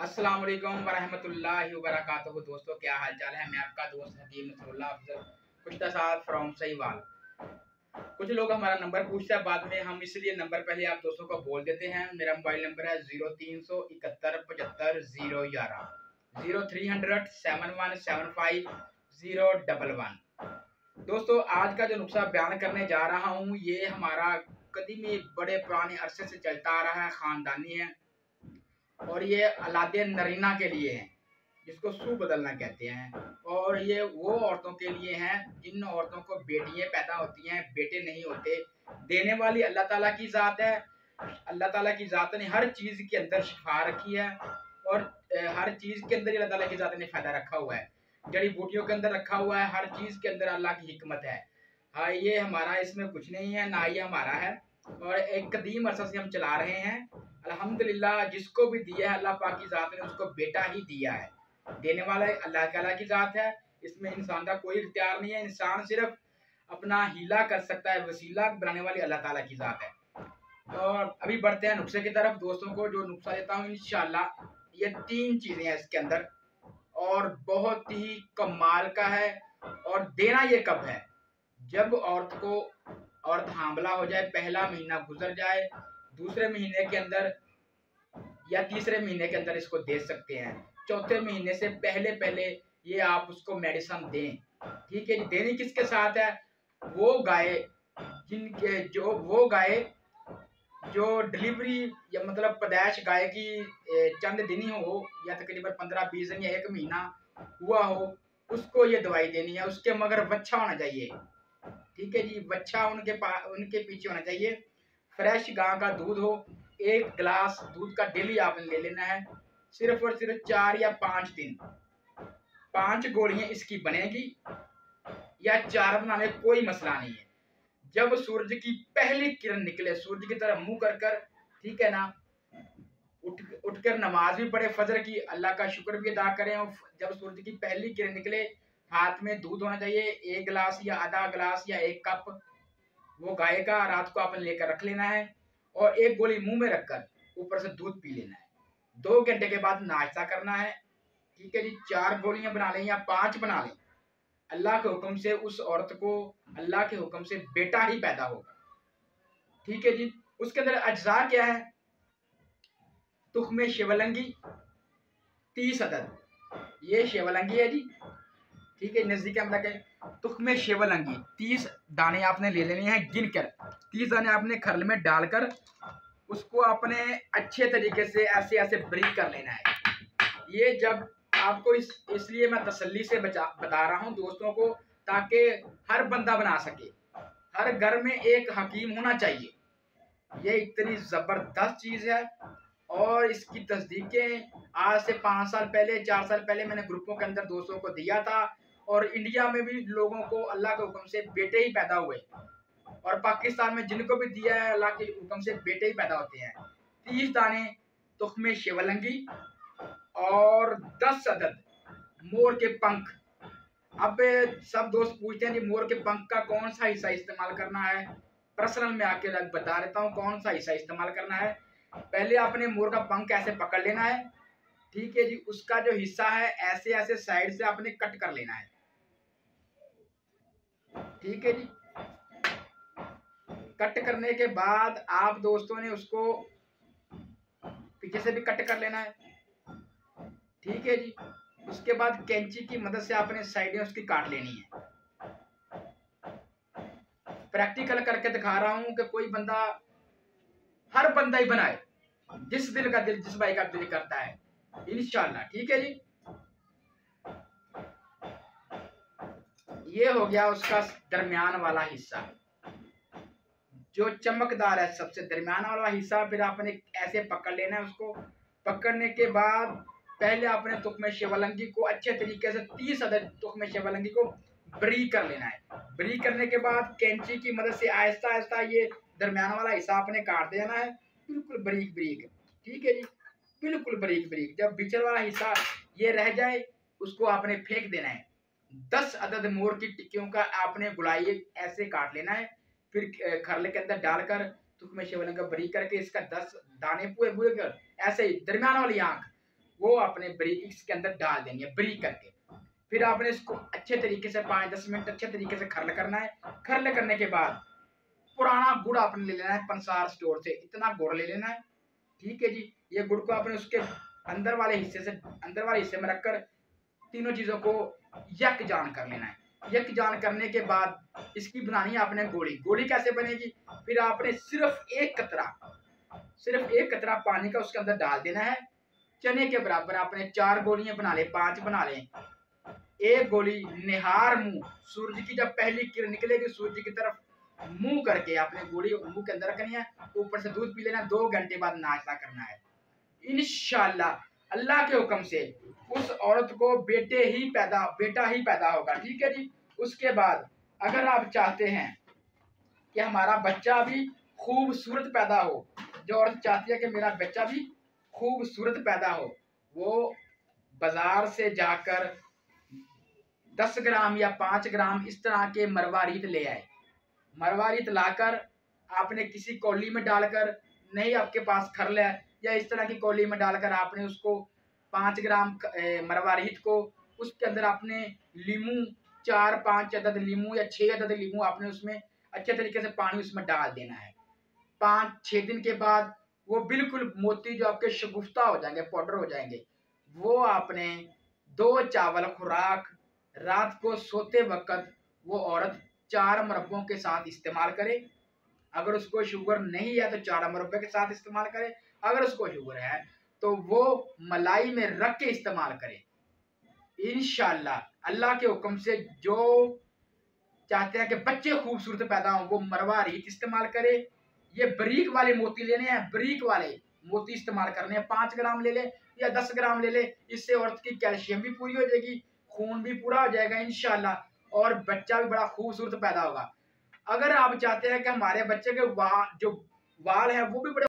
अस्सलाम वालेकुम वरहमतुल्लाहि वबरकातुहू। दोस्तों क्या हाल चाल है। मैं आपका दोस्त हकीम नसरुल्लाह अफजल कुश्तासाद फ्रॉम सहीवाल। कुछ लोग हमारा नंबर पूछते हैं, बाद में हम इसलिए नंबर पहले आप दोस्तों को बोल देते हैं। मेरा मोबाइल नंबर है 0371755011 03007175 दोस्तों आज का जो नुस्खा बयान करने जा रहा हूँ ये हमारा कदीमी बड़े पुराने अरसे से चलता आ रहा है, खानदानी है और ये औलादे नरीना के लिए है जिसको सू बदलना कहते हैं। और ये वो औरतों के लिए हैं जिन औरतों को बेटियां पैदा होती हैं, बेटे नहीं होते। देने वाली अल्लाह ताला की ज़ात है। अल्लाह ताला की ज़ात ने हर चीज़ के अंदर शिफा रखी है और हर चीज़ के अंदर अल्लाह ताला की ज़ात ने फ़ायदा रखा हुआ है। जड़ी बूटियों के अंदर रखा हुआ है, हर चीज़ के अंदर अल्लाह की हिकमत है। हाँ, ये हमारा इसमें कुछ नहीं है, ना ये हमारा है और एक कदीम अरसा से हम चला रहे हैं। अल्हम्दुलिल्लाह जिसको भी दिया है अल्लाह पाक की ज़ात ने उसको बेटा ही दिया है। देने वाला अल्लाह ताला की ज़ात है, इसमें इंसान का कोई इख्तियार नहीं है। इंसान सिर्फ अपना हीला कर सकता है, वसीला बनाने वाली अल्लाह ताला की ज़ात है। और अभी बढ़ते हैं नुस्खे की तरफ। दोस्तों को जो नुस्खा देता हूँ इंशाल्लाह ये 3 चीज़ें हैं इसके अंदर और बहुत ही कमाल का है। और देना ये कब है, जब औरत हामला हो जाए, पहला महीना गुजर जाए, दूसरे महीने के अंदर या तीसरे महीने के अंदर इसको दे सकते हैं। चौथे महीने से पहले पहले ये आप उसको मेडिसिन दें। ठीक है जी। देनी किसके साथ है, वो गाय जो डिलीवरी या मतलब पैदाइश गाय की चंद दिन ही हो या तकरीबन 15-20 दिन या 1 महीना हुआ हो, उसको ये दवाई देनी है। उसके मगर बच्चा होना चाहिए। ठीक है जी, बच्चा उनके पीछे होना चाहिए। फ्रेश गां का दूध हो, 1 गिलास दूध का डेली आपने ले लेना है। सिर्फ और सिर्फ 4 या 5 दिन, 5 गोलियां इसकी बनेगी या 4 बनाने, कोई मसला नहीं है। जब सूरज की पहली किरण निकले, सूरज की तरफ मुंह कर कर, ठीक है ना, उठकर नमाज भी पढ़े फजर की, अल्लाह का शुक्र भी अदा करें। और जब सूरज की पहली किरण निकले, हाथ में दूध होना चाहिए, 1 गिलास या आधा गिलास या 1 कप वो गाय का रात को आपने लेकर रख लेना है और 1 गोली मुंह में रखकर ऊपर से दूध पी लेना है। 2 घंटे के बाद नाश्ता करना है। ठीक है जी। 4 गोलियां बना लें या 5 बना लें, अल्लाह के हुक्म से उस औरत को अल्लाह के हुक्म से बेटा ही पैदा होगा। ठीक है जी। उसके अंदर अज्जा क्या है, तुख्मे शिवलंगी 30 अदद, ये शिवलंगी है जी। ठीक है, नजदीक हम लगे। तुख्मे शिवलंगी 30 दाने आपने ले लेने हैं गिनकर। 30 दाने आपने खरल में डालकर उसको आपने अच्छे तरीके से ऐसे ऐसे ब्रीक कर लेना है। ये जब आपको इसलिए मैं तसल्ली से बता रहा हूँ दोस्तों को, ताकि हर बंदा बना सके। हर घर में एक हकीम होना चाहिए। ये इतनी ज़बरदस्त चीज़ है और इसकी तस्दीकें आज से 5 साल पहले, 4 साल पहले मैंने ग्रुपों के अंदर दोस्तों को दिया था और इंडिया में भी लोगों को अल्लाह के हुक्म से बेटे ही पैदा हुए और पाकिस्तान में जिनको भी दिया है अल्लाह के हुक्म से बेटे ही पैदा होते हैं। 30 दाने तुख्मे शिवलंगी और 10 अदद मोर के पंख। अब सब दोस्त पूछते हैं कि मोर के पंख का कौन सा हिस्सा इस्तेमाल करना है। पर्सनल में आके बता देता हूँ कौन सा हिस्सा इस्तेमाल करना है। पहले आपने मोर का पंख ऐसे पकड़ लेना है। ठीक है जी। उसका जो हिस्सा है ऐसे ऐसे साइड से आपने कट कर लेना है। ठीक है जी। कट करने के बाद आप दोस्तों ने उसको पीछे से भी कट कर लेना है। ठीक है जी। उसके बाद कैंची की मदद से आपने साइडें उसकी काट लेनी है। प्रैक्टिकल करके दिखा रहा हूं कि कोई बंदा, हर बंदा ही बनाए जिस भाई का दिल करता है इंशाल्लाह। ठीक है जी। ये हो गया उसका दरमियान वाला हिस्सा जो चमकदार है, सबसे दरमियान वाला हिस्सा। फिर आपने ऐसे पकड़ लेना है। उसको पकड़ने के बाद पहले आपने तुख्मे शिवलंगी को अच्छे तरीके से 30 अदद तुख्मे शिवलंगी को ब्रीक कर लेना है। ब्रीक करने के बाद कैंची की मदद से आहिस्ता आहिस्ता ये दरमियान वाला हिस्सा आपने काट देना है, बिल्कुल बारीक बारीक। ठीक है जी, बिल्कुल बारीक बारीक। जब बीच वाला हिस्सा ये रह जाए उसको आपने फेंक देना है। 10 अदद मोर की टिक्कियों का आपने गुलाई ऐसे काट लेना है। फिर खरले के अंदर डालकर तुख्मे शिवलंगी को बारीक करके इसका 10 दाने पूरे पूरे कर ऐसे ही दरमियान वाली आंख वो आपने बरीक इसके अंदर डाल देनी है बरीक करके। फिर आपने इसको अच्छे तरीके से 5-10 मिनट अच्छे तरीके से खर्ल करना है। खर्ल करने के बाद पुराना गुड़ आपने ले लेना है पंसार स्टोर से, इतना गुड़ ले लेना है। ठीक है जी, ये गुड़ को आपने उसके अंदर वाले हिस्से में रखकर तीनों चीजों को यकजान कर लेना है। यकजान करने के बाद इसकी बनानी है आपने गोली। गोली कैसे बनेगी? फिर आपने सिर्फ एक कतरा पानी का उसके अंदर डाल देना है। चने के बराबर आपने 4 गोलियां बना ले, 5 बना ले। एक गोली निहार मुंह, सूरज की जब पहली किरण निकलेगी सूरज की तरफ मुंह करके आपने गोली मुंह के अंदर रखनी है। ऊपर से दूध पी लेना। 2 घंटे बाद नाश्ता करना है। इंशाल्लाह अल्लाह के हुक्म से उस औरत को बेटा ही पैदा होगा। ठीक है जी। उसके बाद अगर आप चाहते हैं कि हमारा बच्चा भी खूबसूरत पैदा हो, जो औरत चाहती है कि मेरा बच्चा भी खूबसूरत पैदा हो, वो बाजार से जाकर 10 ग्राम या 5 ग्राम इस तरह के मरवारीत ले आए। मरवारीत लाकर आपने किसी कौली में डालकर, नहीं आपके पास खरल है या इस तरह की कौली में डालकर आपने उसको 5 ग्राम मरवारीत को उसके अंदर आपने लीमू 4-5 अदद लीमू या 6 अदद लीमू आपने उसमें अच्छे तरीके से पानी उसमें डाल देना है। 5-6 दिन के बाद वो बिल्कुल मोती जो आपके शगुफ्ता हो जाएंगे, पाउडर हो जाएंगे, वो आपने 2 चावल खुराक रात को सोते वक्त वो औरत 4 मुरब्बों के साथ इस्तेमाल करे। अगर उसको शुगर नहीं है तो 4 मुरब्बे के साथ इस्तेमाल करे। अगर उसको शुगर है तो वो मलाई में रख के इस्तेमाल करे। इंशाल्लाह अल्लाह के हुक्म से जो चाहते हैं कि बच्चे खूबसूरत पैदा हों वो मरवा रीत इस्तेमाल करे। ये बरीक वाले मोती लेने हैं, बरीक वाले मोती इस्तेमाल करने हैं। 5 ग्राम ले ले या 10 ग्राम ले ले, इससे औरत की कैल्शियम भी पूरी हो जाएगी, खून भी पूरा हो जाएगा इंशाल्लाह, और बच्चा भी बड़ा खूबसूरत पैदा होगा। अगर आप चाहते हैं कि हमारे बच्चे के जो वाल है वो भी बड़े